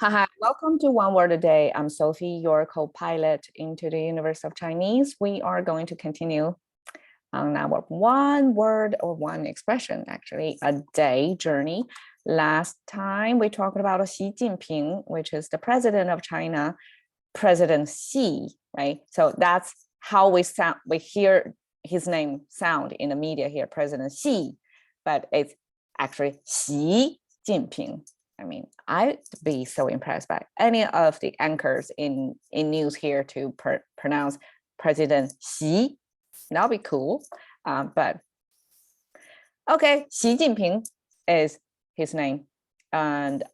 Hi, welcome to One Word a Day. I'm Sophie, your co-pilot into the universe of Chinese. We are going to continue on our one word or one expression, actually, a day journey. Last time we talked about Xi Jinping, which is the president of China, President Xi, right? So that's how we hear his name sound in the media here, President Xi, but it's actually Xi Jinping. I mean, I'd be so impressed by any of the anchors in news here to pronounce President Xi. That'll be cool. But okay, Xi Jinping is his name. And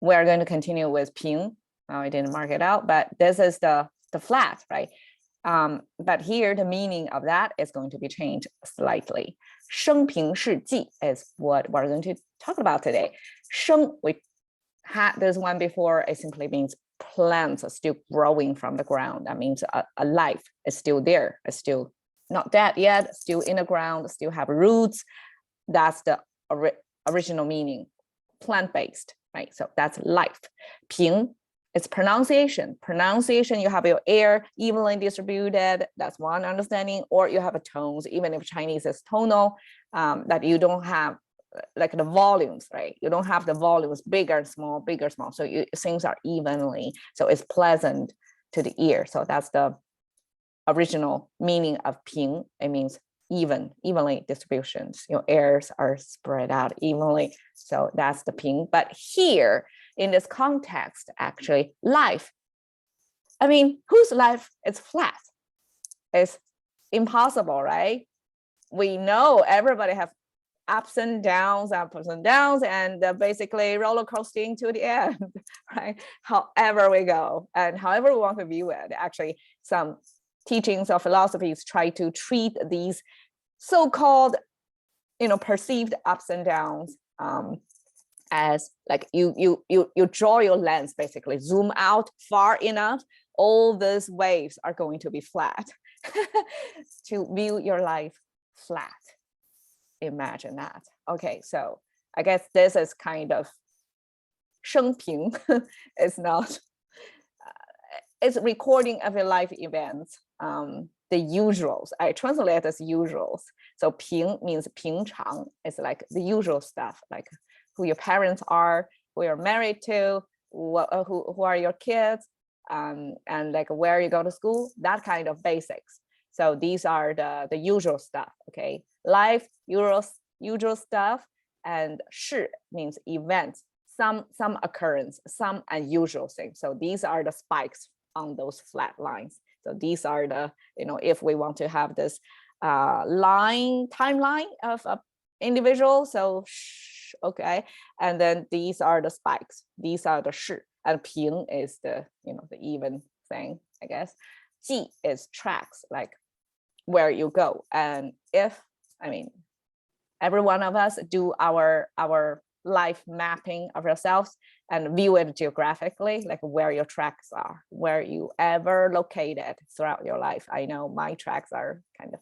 we're going to continue with Ping. I didn't mark it out, but this is the flat, right? But here the meaning of that is going to be changed slightly. 生平事迹 is what we're going to talk about today. 生, we had this one before, it simply means plants are still growing from the ground. That means a life is still there, it's still not dead yet, still in the ground, still have roots. That's the original meaning, plant-based, right? So that's life. 平, it's pronunciation. Pronunciation, you have your air evenly distributed. That's one understanding. Or you have a tones, even if Chinese is tonal, that you don't have like the volumes, right? You don't have the volumes bigger, small, bigger, small. So things are evenly. So it's pleasant to the ear. So that's the original meaning of ping. It means evenly distributions. Your airs are spread out evenly. So that's the ping. But here in this context, actually, life. I mean, whose life is flat? It's impossible, right? We know everybody have ups and downs, and basically roller coasting to the end, right? However we go and however we want to view it. Actually, some teachings of philosophies try to treat these so-called, perceived ups and downs as like you draw your lens, basically zoom out far enough, all these waves are going to be flat to view your life flat. Imagine that. Okay, so I guess this is kind of 生平. It's not, it's recording of your life events, the usuals. I translate as usuals. So 平 means 平常. It's like the usual stuff, like who your parents are, who you're married to, who are your kids, and like where you go to school, that kind of basics. So these are the usual stuff, okay? Life, usual stuff, and 事 means events, some occurrence, some unusual things. So these are the spikes on those flat lines. So these are the, if we want to have this timeline of an individual, so okay, and then these are the spikes, these are the 事, and 平 is the, the even thing, I guess. 记 is tracks, like where you go. And every one of us do our life mapping of yourselves and view it geographically, like where your tracks are, where you ever located throughout your life. I know my tracks are kind of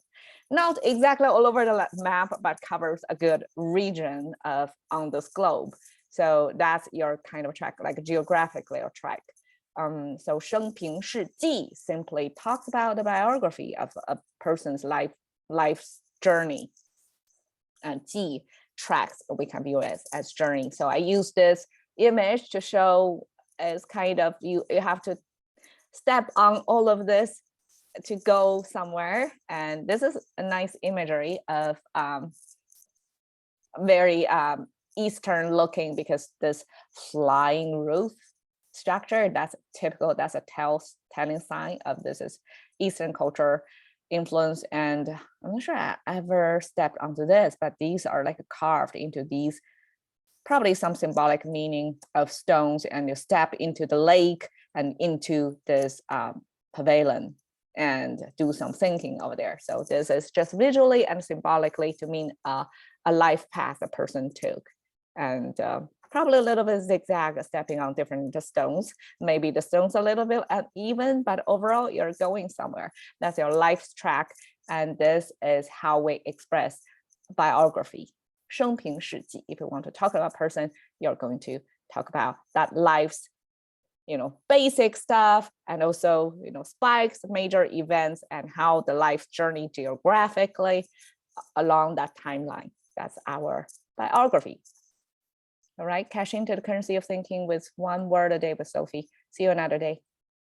not exactly all over the map, but covers a good region on this globe. So that's your kind of track, like geographically or track. So 生平事迹 simply talks about the biography of a person's life's journey. And 记 tracks we can view as journey. So I use this image to show as kind of you have to step on all of this to go somewhere. And this is a nice imagery of very Eastern looking, because this flying roof structure, that's typical, that's a telling sign of this is Eastern culture influence. And I'm not sure I ever stepped onto this, but these are like carved into these, probably some symbolic meaning of stones, and you step into the lake and into this pavilion and do some thinking over there. So this is just visually and symbolically to mean a life path a person took. And probably a little bit zigzag, stepping on different stones. Maybe the stones a little bit uneven, but overall you're going somewhere. That's your life's track. And this is how we express biography. 生平事迹. If you want to talk about a person, you're going to talk about that life's basic stuff, and also, spikes, major events, and how the life journey geographically along that timeline. That's our biography. All right, cash into the currency of thinking with 1 word a day with Sophie. See you another day.